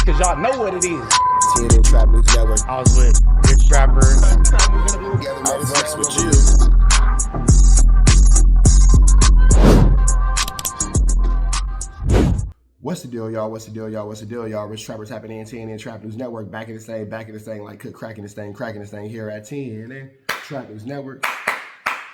cause y'all know what it is. TNN Trap News Network. I was with Rich Trapper. I flex with you. What's the deal, y'all? What's the deal, y'all? What's the deal, y'all? Rich Trapper's happening in TNN Trap News Network. Back in this thing, like cook cracking this thing here at TNN Trap News Network.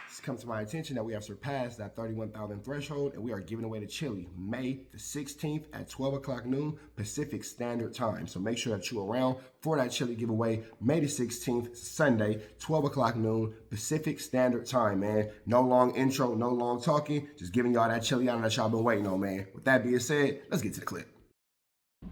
It's come to my attention that we have surpassed that 31,000 threshold, and we are giving away the chili May the 16th at 12 o'clock noon Pacific Standard Time. So make sure that you're around for that chili giveaway May the 16th, Sunday, 12 o'clock noon Pacific Standard Time, man. No long intro, no long talking, just giving y'all that chili out that y'all been waiting on, man. With that being said, let's get to the clip.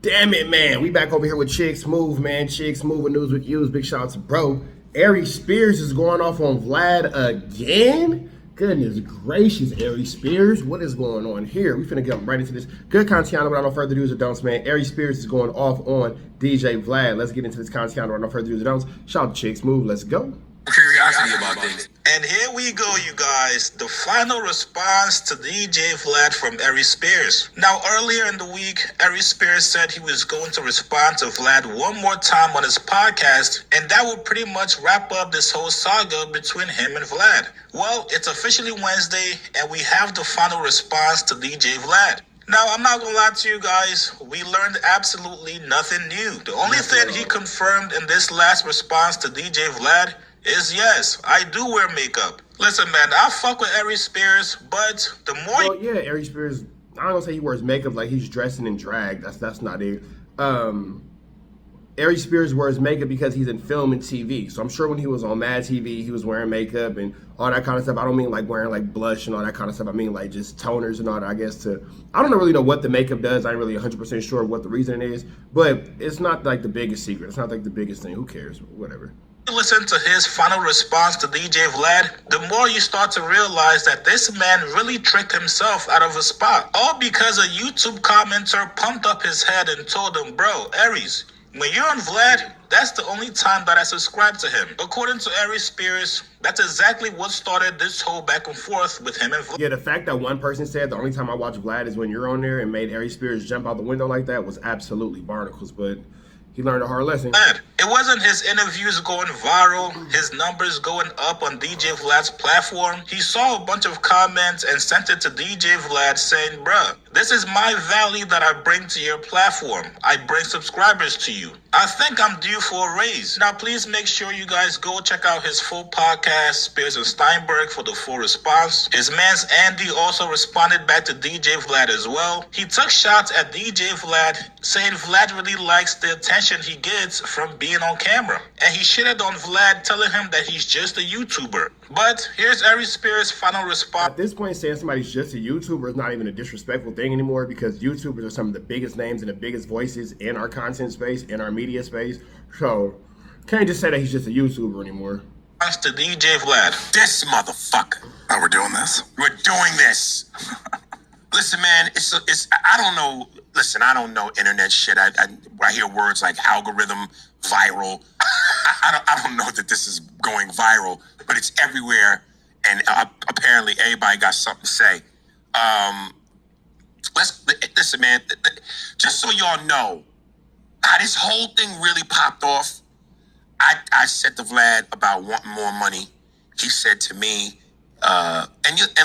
Damn it, man. We back over here with Chicks Move, man. Chicks Move with News with Yous. Big shout out to bro. Aries Spears is going off on Vlad again? Goodness gracious, Aries Spears. What is going on here? We finna get right into this. Good content, without no further do's or don'ts, man. Aries Spears is going off on DJ Vlad. Let's get into this content without no further do's or don'ts. Shout out to Chicks Move. Let's go. Curiosity about things. And here we go, you guys. The final response to DJ Vlad from Aries Spears. Now, earlier in the week, Aries Spears said he was going to respond to Vlad one more time on his podcast, and that would pretty much wrap up this whole saga between him and Vlad. Well, it's officially Wednesday, and we have the final response to DJ Vlad. Now, I'm not gonna lie to you guys, we learned absolutely nothing new. The only thing he confirmed in this last response to DJ Vlad is yes, I do wear makeup. Listen, man, I fuck with Aries Spears, but the more yeah, Aries Spears, I don't gonna say he wears makeup like he's dressing in drag. That's not it. Aries Spears wears makeup because he's in film and TV. So I'm sure when he was on Mad TV, he was wearing makeup and all that kind of stuff. I don't mean like wearing like blush and all that kind of stuff. I mean like just toners and all that, I guess. I don't really know what the makeup does. I ain't really 100% sure what the reason is, but it's not like the biggest secret. It's not like the biggest thing. Who cares? Whatever. Listen to his final response to DJ Vlad, the more you start to realize that this man really tricked himself out of a spot. All because a YouTube commenter pumped up his head and told him, bro, Aries, when you're on Vlad, that's the only time that I subscribe to him. According to Aries Spears, that's exactly what started this whole back and forth with him and Vlad. Yeah, the fact that one person said the only time I watch Vlad is when you're on there and made Aries Spears jump out the window like that was absolutely barnacles, but he learned a hard lesson. It wasn't his interviews going viral, his numbers going up on DJ Vlad's platform. He saw a bunch of comments and sent it to DJ Vlad saying, bruh, this is my value that I bring to your platform. I bring subscribers to you. I think I'm due for a raise. Now, please make sure you guys go check out his full podcast, Spears and Steinberg, for the full response. His man's Andy also responded back to DJ Vlad as well. He took shots at DJ Vlad, saying Vlad really likes the attention he gets from being on camera. And he shitted on Vlad, telling him that he's just a YouTuber. But here's Aries Spears' final response. At this point, saying somebody's just a YouTuber is not even a disrespectful thing anymore, because YouTubers are some of the biggest names and the biggest voices in our content space, in our media space. So, can't just say that he's just a YouTuber anymore. To DJ Vlad. This motherfucker. Oh, we're doing this? We're doing this. Listen, man, I don't know. Listen, I don't know internet shit. I hear words like algorithm, viral. I don't know that this is going viral, but it's everywhere, and apparently everybody got something to say. Listen, man. Just so y'all know, how this whole thing really popped off. I said to Vlad about wanting more money. He said to me, and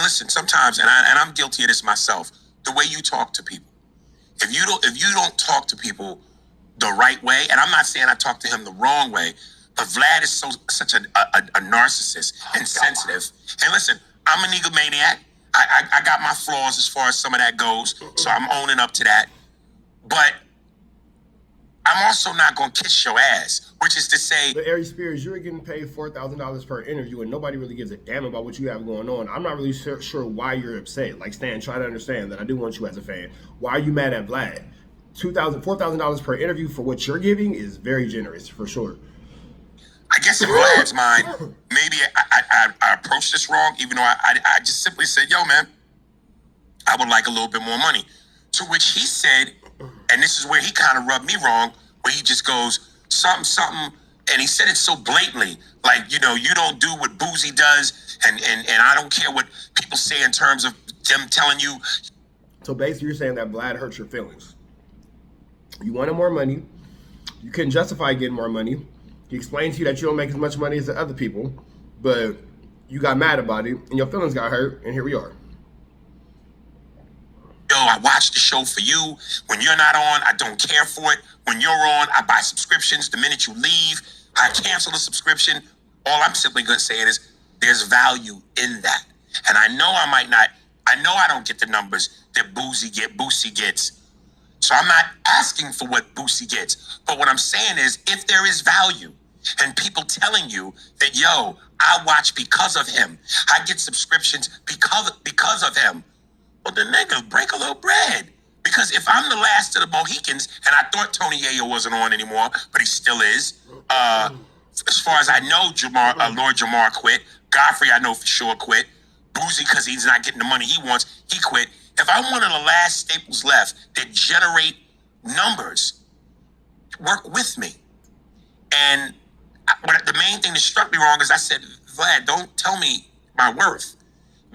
listen, sometimes, and I'm guilty of this myself. The way you talk to people, if you don't talk to people the right way, and I'm not saying I talk to him the wrong way, but Vlad is such a narcissist and sensitive. And listen, I'm an egomaniac. I got my flaws as far as some of that goes, so I'm owning up to that. But I'm also not going to kiss your ass, which is to say... But Aries Spears, you're getting paid $4,000 per interview, and nobody really gives a damn about what you have going on. I'm not really sure why you're upset. Like, Stan, try to understand that I do want you as a fan. Why are you mad at Vlad? $4,000 per interview for what you're giving is very generous, for sure. I guess in Vlad's mind, maybe I approached this wrong, even though I just simply said, yo, man, I would like a little bit more money. To which he said, and this is where he kind of rubbed me wrong, where he just goes, something, and he said it so blatantly, like, you don't do what Boozy does, and I don't care what people say in terms of them telling you. So basically you're saying that Vlad hurts your feelings. You wanted more money. You couldn't justify getting more money. He explained to you that you don't make as much money as the other people, but you got mad about it, and your feelings got hurt, and here we are. Yo, I watch the show for you. When you're not on, I don't care for it. When you're on, I buy subscriptions. The minute you leave, I cancel the subscription. All I'm simply going to say is there's value in that. And I know I don't get the numbers that Boosie gets. So I'm not asking for what Boosie gets. But what I'm saying is if there is value and people telling you that, yo, I watch because of him. I get subscriptions because of him. Well, then nigga, break a little bread. Because if I'm the last of the Mohicans, and I thought Tony Yayo wasn't on anymore, but he still is. As far as I know, Lord Jamar quit. Godfrey, I know for sure, quit. Boozy, because he's not getting the money he wants, he quit. If I'm one of the last staples left that generate numbers, work with me. And the main thing that struck me wrong is I said, Vlad, don't tell me my worth.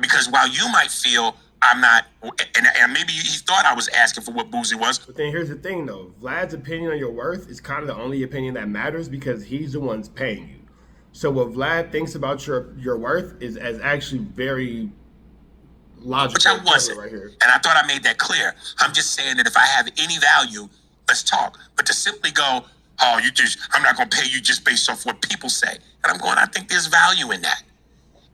Because while you might feel I'm not, and maybe he thought I was asking for what Boozy was. But then here's the thing, though. Vlad's opinion on your worth is kind of the only opinion that matters because he's the one's paying you. So what Vlad thinks about your worth is actually very logical. Which I wasn't. Right here. And I thought I made that clear. I'm just saying that if I have any value, let's talk. But to simply go, oh, I'm not going to pay you just based off what people say. And I'm going, I think there's value in that.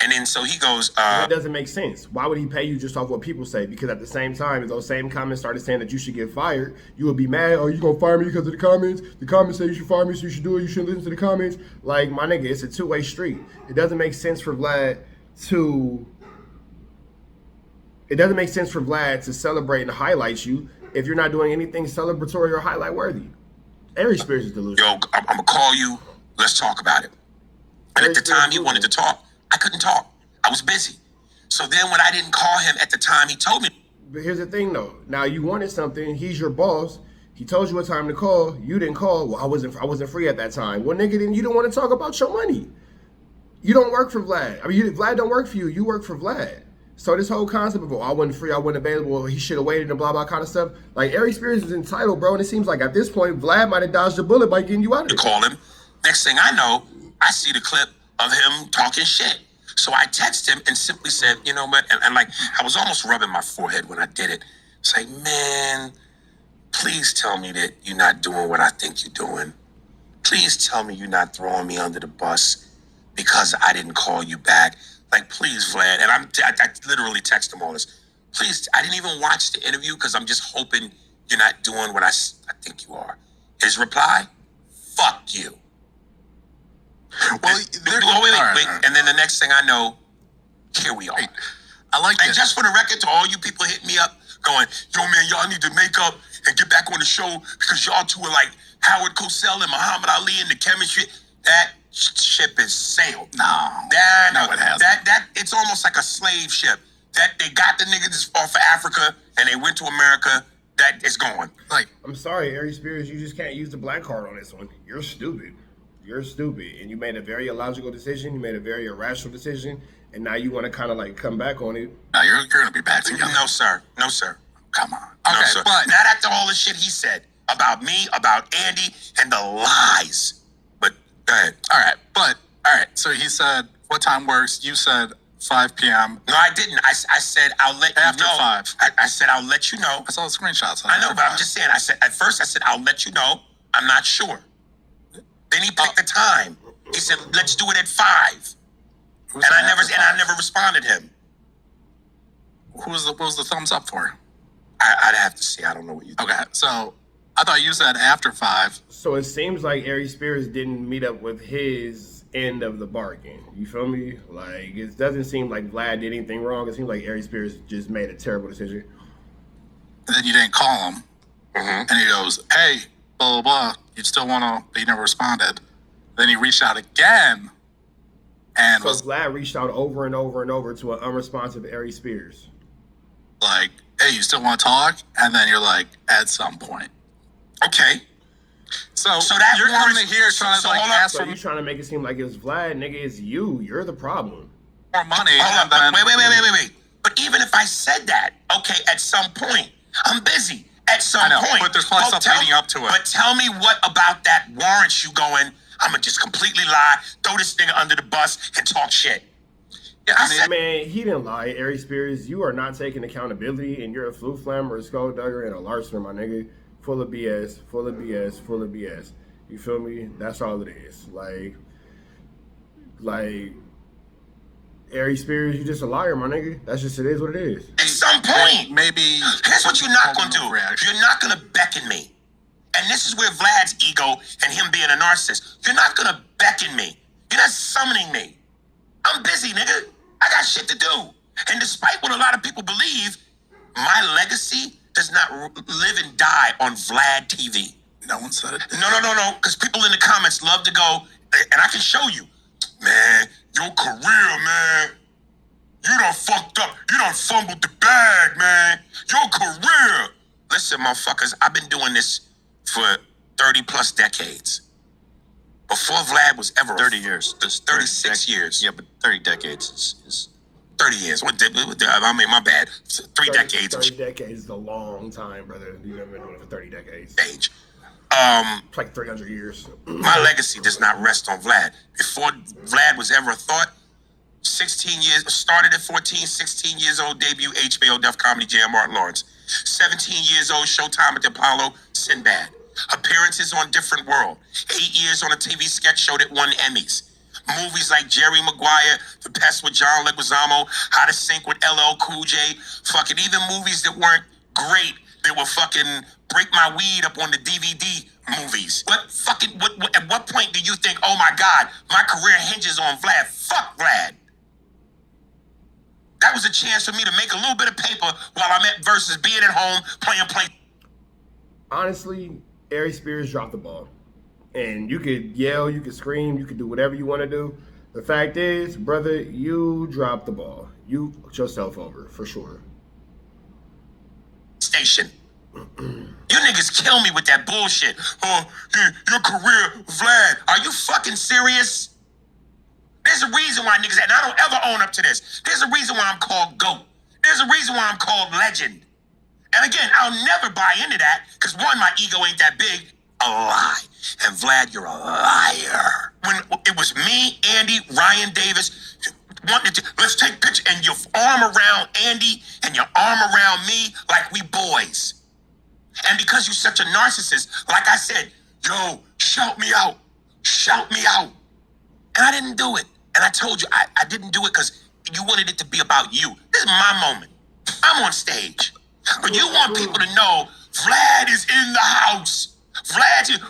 And then so he goes, that doesn't make sense. Why would he pay you just off what people say? Because at the same time, if those same comments started saying that you should get fired, you would be mad. Oh, you gonna fire me because of the comments? The comments say you should fire me, so you should do it. You shouldn't listen to the comments. Like, my nigga, it's a two-way street. It doesn't make sense for Vlad to celebrate and highlight you if you're not doing anything celebratory or highlight worthy. Aries Spears is delusional. yo, I'm gonna call you. Let's talk about it. And at the time he wanted to talk, I couldn't talk. I was busy. So then when I didn't call him at the time he told me. But here's the thing, though. Now you wanted something. He's your boss. He told you what time to call. You didn't call. Well, I wasn't free at that time. Well, nigga, then you don't want to talk about your money. You don't work for Vlad. I mean, Vlad don't work for you. You work for Vlad. So this whole concept of, oh, I wasn't free, I wasn't available, he should have waited and blah, blah kind of stuff. Like, Aries Spears is entitled, bro. And it seems like at this point, Vlad might have dodged a bullet by getting you out of it. To call him. Next thing I know, I see the clip of him talking shit. So I text him and simply said, you know what? And like, I was almost rubbing my forehead when I did it. It's like, man, please tell me that you're not doing what I think you're doing. Please tell me you're not throwing me under the bus because I didn't call you back. Like, please, Vlad. And I literally text him all this. Please, I didn't even watch the interview because I'm just hoping you're not doing what I think you are. His reply, fuck you. Well, wait. And then the next thing I know, here we are. I like And this. just for the record, to all you people hitting me up, going, yo, man, y'all need to make up and get back on the show because y'all two are like Howard Cosell and Muhammad Ali and the chemistry. That ship is sailed. No, it hasn't. That it's almost like a slave ship. That they got the niggas off of Africa and they went to America. That is gone. Like, I'm sorry, Aries Spears, you just can't use the black card on this one. You're stupid. You're stupid. And you made a very illogical decision. You made a very irrational decision. And now you want to kind of like come back on it. no, you're going to be back together. No, sir. No, sir. Come on. No, Okay, sir. but Not after all the shit he said about me, about Andy, and the lies. But go ahead. all right. So he said, what time works? You said 5 p.m. No, I didn't. I said I'll let After you know. 5. I said I'll let you know. I saw the screenshots. I know, but I'm just saying. I said at first I said I'll let you know. I'm not sure. Then he picked the time. He said let's do it at 5. And I never responded him. What was the thumbs up for? I'd have to see. I don't know what you think. Okay, so I thought you said after 5. So it seems like Aries Spears didn't meet up with his end of the bargain. You feel me? Like, it doesn't seem like Vlad did anything wrong. It seems like Aries Spears just made a terrible decision. And then you didn't call him. Mm-hmm. And he goes, hey, blah, blah, blah. You still want to, but he never responded. Then he reached out again and So was Vlad reached out over and over and over to an unresponsive Aries Spears. like, hey, you still want to talk? And then you're like, at some point. Okay. So that you're coming warrants- in here trying so to like hold on. ask So for you trying to make it seem like it's Vlad, nigga, it's you. You're the problem. more money. Hold on. and then, But wait. But even if I said that, okay, at some point, I'm busy. at some point. But there's probably stuff leading up to it. But tell me what about that warrants you going, I'm going to just completely lie, throw this nigga under the bus, and talk shit. Yeah, man, he didn't lie. Aries Spears, you are not taking accountability, and you're a flu flammer, a skulldugger, and a larcener, my nigga. Full of BS, full of BS, full of BS. You feel me? That's all it is. Like, Aries Spears, you just a liar, my nigga. That's just, it is what it is. At some point, maybe. Here's what you're not going to do. You're not going to beckon me. And this is where Vlad's ego and him being a narcissist. You're not going to beckon me. You're not summoning me. I'm busy, nigga. I got shit to do. And despite what a lot of people believe, my legacy does not live and die on Vlad TV. No one said it. No. Because people in the comments love to go, and I can show you. Man, your career, man. You done fucked up. You done fumbled the bag, man. Your career. Listen, motherfuckers, I've been doing this for 30 plus decades. Before Vlad was ever 30 years. 36 years. Yeah, but 30 decades is 30 years. I mean, my bad. 30 decades. 30 decades is a long time, brother. You've been doing it for 30 decades. Age. It's like 300 years. My legacy does not rest on Vlad. Before Vlad was ever a thought, 16 years, started at 14, 16 years old, debut HBO Def Comedy Jam, Martin Lawrence. 17 years old, Showtime at the Apollo, Sinbad. Appearances on Different World. 8 years on a TV sketch show that won Emmys. Movies like Jerry Maguire, The Pest with John Leguizamo, How to Sync with LL Cool J. Fucking even movies that weren't great, that were fucking Break My Weed up on the DVD movies. At what point do you think, oh my God, my career hinges on Vlad? Fuck Vlad. That was a chance for me to make a little bit of paper while I'm at versus being at home playing play. Honestly, Aries Spears dropped the ball. And you could yell, you could scream, you could do whatever you want to do. The fact is, brother, you dropped the ball. You fucked yourself over, for sure. Station. You niggas kill me with that bullshit. Oh, your career, Vlad. Are you fucking serious? There's a reason why niggas, and I don't ever own up to this. There's a reason why I'm called GOAT. There's a reason why I'm called legend. And again, I'll never buy into that, because one, my ego ain't that big. A lie. And Vlad, you're a liar. When it was me, Andy, Ryan Davis, wanted to, let's take pictures, and your arm around Andy and your arm around me like we boys. And because you're such a narcissist, like I said, yo, shout me out. Shout me out. And I didn't do it. And I told you, I didn't do it because you wanted it to be about you. This is my moment. I'm on stage. But you want people to know Vlad is in the house.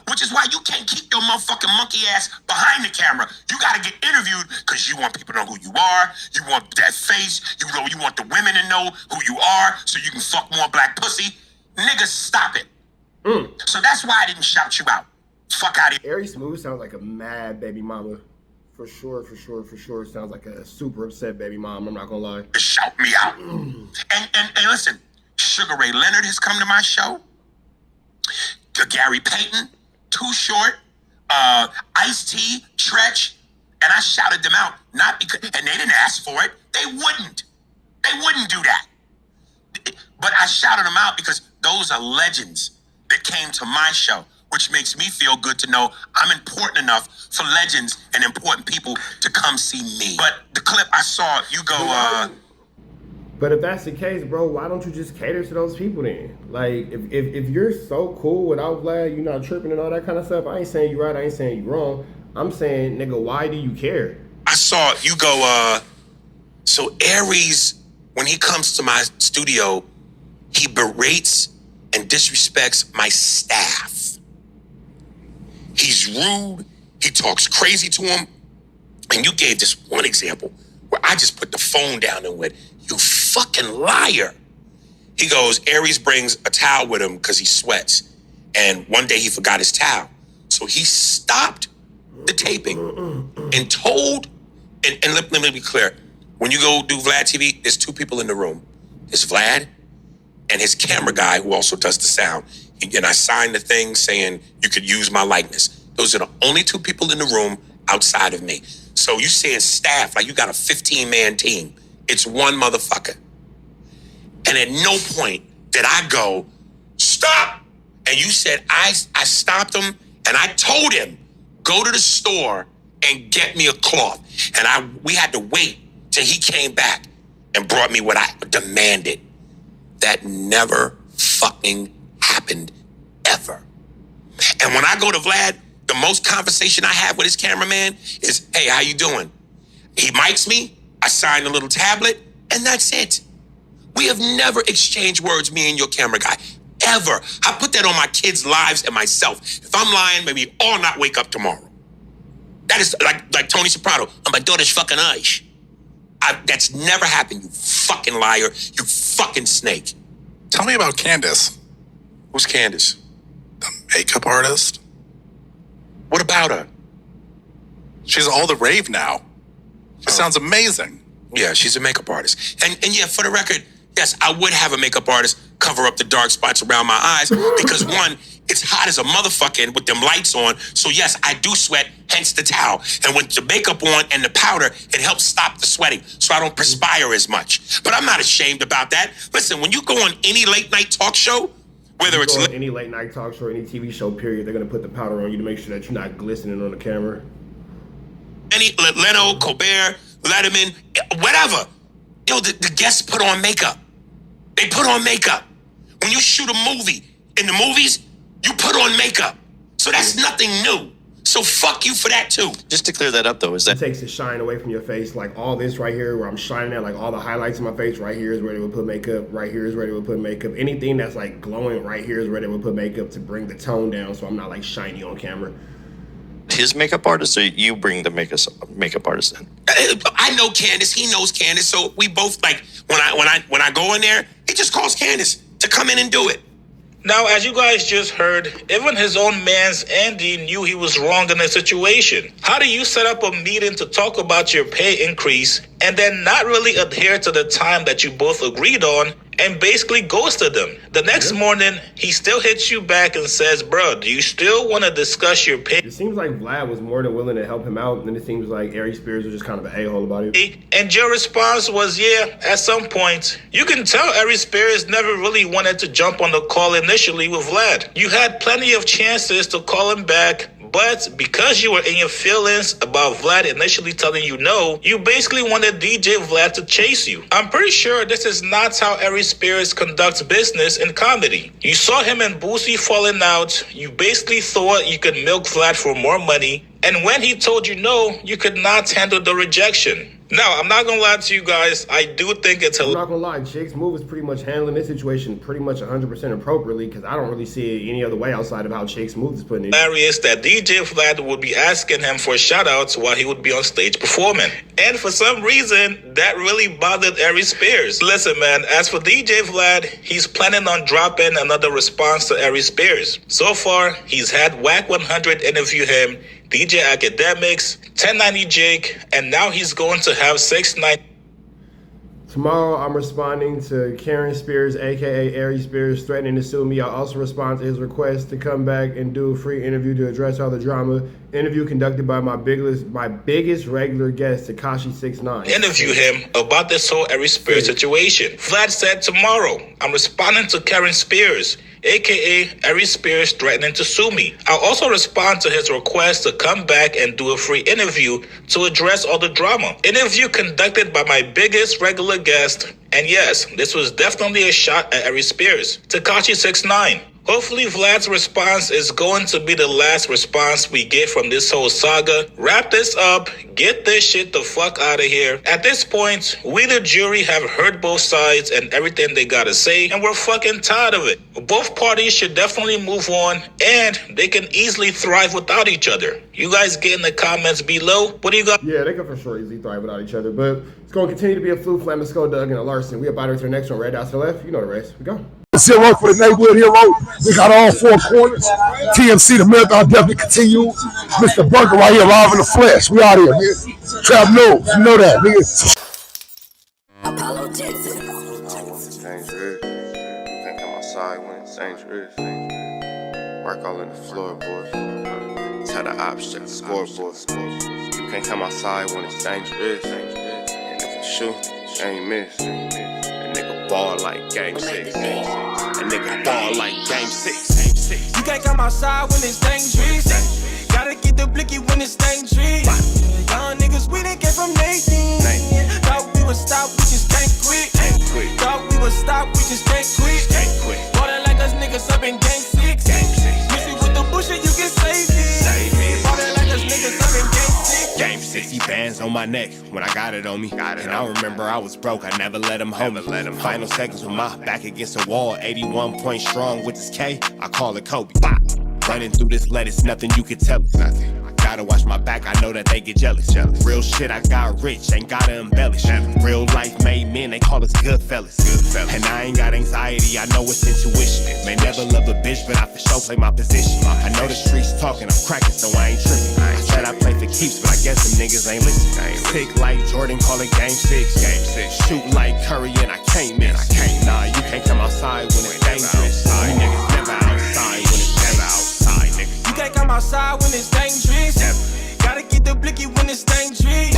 Which is why you can't keep your motherfucking monkey ass behind the camera. You got to get interviewed because you want people to know who you are. You want that face. You want the women to know who you are so you can fuck more black pussy. Niggas, stop it. So that's why I didn't shout you out. Fuck out of here. Aries Smooth sounds like a mad baby mama. For sure. Sounds like a super upset baby mom. I'm not going to lie. Shout me out. And listen, Sugar Ray Leonard has come to my show. Gary Payton, Too Short, Ice-T, Tretch, and I shouted them out, not because, and they didn't ask for it. They wouldn't do that. But I shouted them out because those are legends that came to my show, which makes me feel good to know I'm important enough for legends and important people to come see me. But the clip I saw, you go, But if that's the case, bro, why don't you just cater to those people then? Like, if you're so cool without Vlad, you're not tripping and all that kind of stuff, I ain't saying you right, I ain't saying you wrong. I'm saying, nigga, why do you care? I saw you go, so Aries, when he comes to my studio, he berates and disrespects my staff. He's rude. He talks crazy to him. And you gave this one example where I just put the phone down and went, you fucking liar. He goes, Aries brings a towel with him because he sweats. And one day he forgot his towel. So he stopped the taping and told, and let me be clear. When you go do Vlad TV, there's two people in the room. There's Vlad and his camera guy who also does the sound. And I signed the thing saying you could use my likeness. Those are the only two people in the room outside of me. So you saying staff, like you got a 15-man team. It's one motherfucker. And at no point did I go, stop stop. And you said, I stopped him and I told him, go to the store and get me a cloth. And we had to wait till he came back and brought me what I demanded. That never fucking happened ever. And when I go to Vlad, the most conversation I have with his cameraman is, hey, how you doing? He mics me, I sign a little tablet, and that's it. We have never exchanged words, me and your camera guy, ever. I put that on my kids' lives and myself. If I'm lying, maybe all not wake up tomorrow. That is like Tony Soprano, on my daughter's fucking eyes. That's never happened, you fucking liar, you fucking snake. Tell me about Candace, Who's Candace? the makeup artist. What about her? She's all the rave now. She sounds amazing. Yeah, she's a makeup artist. And yeah, for the record, yes, I would have a makeup artist cover up the dark spots around my eyes because one, it's hot as a motherfucker with them lights on. So yes, I do sweat, hence the towel. And with the makeup on and the powder, it helps stop the sweating so I don't perspire as much. But I'm not ashamed about that. Listen, when you go on any late night talk show, whether it's any late night talk show, any TV show, period, they're gonna put the powder on you to make sure that you're not glistening on the camera. any Leno, Colbert, Letterman, whatever, the guests put on makeup. They put on makeup. When you shoot a movie, in the movies, you put on makeup. So that's nothing new. So fuck you for that too. Just to clear that up though, is It that takes the shine away from your face. Like all this right here where I'm shining at, like all the highlights in my face right here is where they would put makeup. Right here is where they would put makeup. Anything that's like glowing right here is where they would put makeup to bring the tone down so I'm not like shiny on camera. his makeup artist, or you bring the makeup artist in? I know Candace. He knows Candace. So we both like when I go in there, he just calls Candace to come in and do it. Now, as you guys just heard, even his own man's Andy knew he was wrong in the situation. How do you set up a meeting to talk about your pay increase and then not really adhere to the time that you both agreed on and basically ghosted them? The next morning, he still hits you back and says, bro, do you still want to discuss your pay? It seems like Vlad was more than willing to help him out, and then it seems like Aries Spears was just kind of an a-hole about it. And your response was, yeah, at some point. You can tell Aries Spears never really wanted to jump on the call initially with Vlad. You had plenty of chances to call him back, but because you were in your feelings about Vlad initially telling you no, you basically wanted DJ Vlad to chase you. I'm pretty sure this is not how Aries Spears conducts business in comedy. You saw him and Boosie falling out, you basically thought you could milk Vlad for more money, and when he told you no, you could not handle the rejection. Now, I'm not gonna lie to you guys, I do think it's I'm not gonna lie, Jake's move is pretty much handling this situation pretty much 100% appropriately, because I don't really see it any other way outside of how Jake's move is putting it. Hilarious that DJ Vlad would be asking him for shout-outs while he would be on stage performing. And for some reason, that really bothered Aries Spears. Listen, man, as for DJ Vlad, he's planning on dropping another response to Aries Spears. So far, he's had Whack 100 interview him, DJ Academics, 1090 Jake, and now he's going to have 6ix9ine. Tomorrow, I'm responding to Karen Spears, aka Aries Spears, threatening to sue me. I'll also respond to his request to come back and do a free interview to address all the drama. Interview conducted by my biggest regular guest, Tekashi 6ix9ine. Interview him about this whole Aries Spears situation. Vlad said tomorrow, I'm responding to Karen Spears, aka Aries Spears, threatening to sue me. I'll also respond to his request to come back and do a free interview to address all the drama. Interview conducted by my biggest regular guest, and yes, this was definitely a shot at Aries Spears, Tekashi 6ix9ine. Hopefully Vlad's response is going to be the last response we get from this whole saga. Wrap this up, get this shit the fuck out of here. At this point, we the jury have heard both sides and everything they gotta say, and we're fucking tired of it. Both parties should definitely move on, and they can easily thrive without each other. You guys get in the comments below. What do you got? Yeah, they can for sure easily thrive without each other, but it's going to continue to be a Flu, Flamingo, Doug, and a Larson. We about to the next one, right out to the left. You know the rest. We go. 0 for the neighborhood hero. We got all four corners. TMC, the marathon definitely continue. Mr. Bunker right here, live in the flesh. We out here, nigga. Trap knows, you know that, nigga. Dangerous. Can't come outside when it's dangerous. Work all in the floorboards. Tell the ops check the scoreboard. You can't come outside when it's dangerous. And if you shoot, you ain't miss. A nigga ball like game 6. And nigga ball like game 6. You can't come outside when it's dangerous. Gotta get the blicky when it's dangerous. Young niggas, we done came from Nathan. Thought we would stop, we just can't quit. Thought we would stop, we just can't quit. Ballin' like us niggas up in game 6. Missy with the bullshit, you can save it. Ballin' like us niggas up in game 6. Game 60 bands on my neck when I got it on me. And I remember I was broke, I never let him hold me. Final seconds with my back against the wall, 81 points strong with this K, I call it Kobe. Running through this lettuce, nothing you can tell us. Gotta watch my back, I know that they get jealous. Real shit, I got rich, ain't gotta embellish. Real life made men, they call us good fellas. And I ain't got anxiety, I know it's intuition. May never love a bitch, but I for sure play my position. I know the streets talking, I'm cracking, so I ain't tripping. I said I play for keeps, but I guess them niggas ain't listening. Sick like Jordan, call it game 6. Shoot like Curry, and I can't miss. Nah, you can't come outside when it's dangerous. You niggas never outside when it's never outside, nigga. You can't come outside when it's dangerous. Gotta get the blicky when it's dangerous.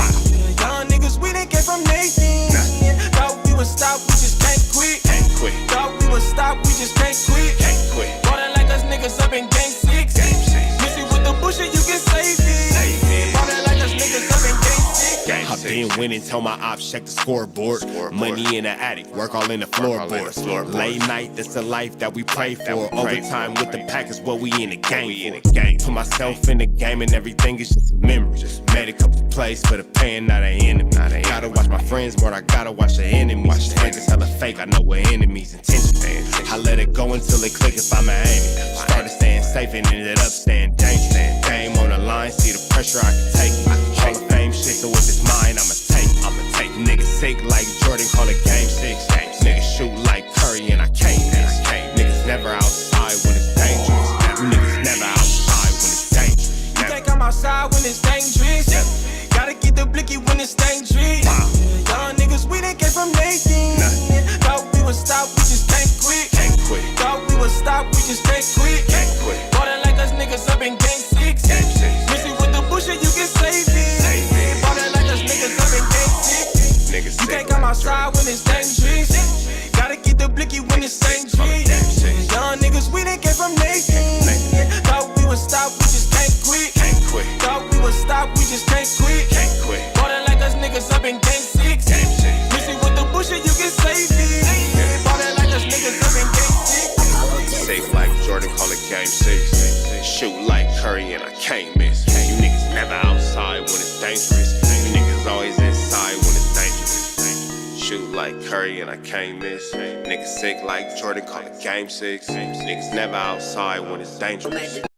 Young niggas, we done came from Nathan. Thought we would stop, we just can't quit. Thought we would stop, we just can't quit. Ballin' like us niggas up in game 6. Missy with the bullshit, you can save it. Ballin' like us niggas up in game 6. I've been winning, tell my ops check the scoreboard. Money in the attic, work all in the floorboards. Late night, that's the life that we pray for. Overtime with the pack is what we in the game for. Put myself in the game and everything is just a memory. Made a couple plays for the pain, not an enemy. Gotta watch my friends more, I gotta watch the enemies. Niggas hella fake, I know we're enemies' intentions. I let it go until it click if I'm aiming. Started staying safe and ended up staying dangerous. Game on the line, see the pressure I can take. Hall of Fame shit, so if it's mine, I'ma take. Niggas sick like Jordan, call it game 6. Niggas shoot like Curry and I can't miss. Niggas never outside when it's dangerous. You niggas never outside when it's dangerous. You can't come outside when it's dangerous. Gotta get the blicky when it's dangerous. Young niggas, we done came from Nathan. Thought we would stop, we just can't quit. Thought we would stop, we just can't quit. Ballin' like us niggas up in game 6. Missy with the bullshit, you can save it. Ballin' like us niggas up in game 6. You can't come outside when it's dangerous. Gotta get the blicky when it's dangerous. Young niggas, we done came from Nathan. Thought we would stop, we just can't quit. Thought we would stop, we just can't quit. Ballin' like us niggas up in game 6. Missy with the bullshit, you can save it. Ballin' like us niggas up in game 6. Safe like Jordan, call it game 6. Shoot like Curry and I can't miss. You niggas never outside when it's dangerous. You niggas always inside when it's dangerous. Shoot like Curry and I can't miss. Niggas sick like Jordan, call it game 6. Niggas never outside when it's dangerous.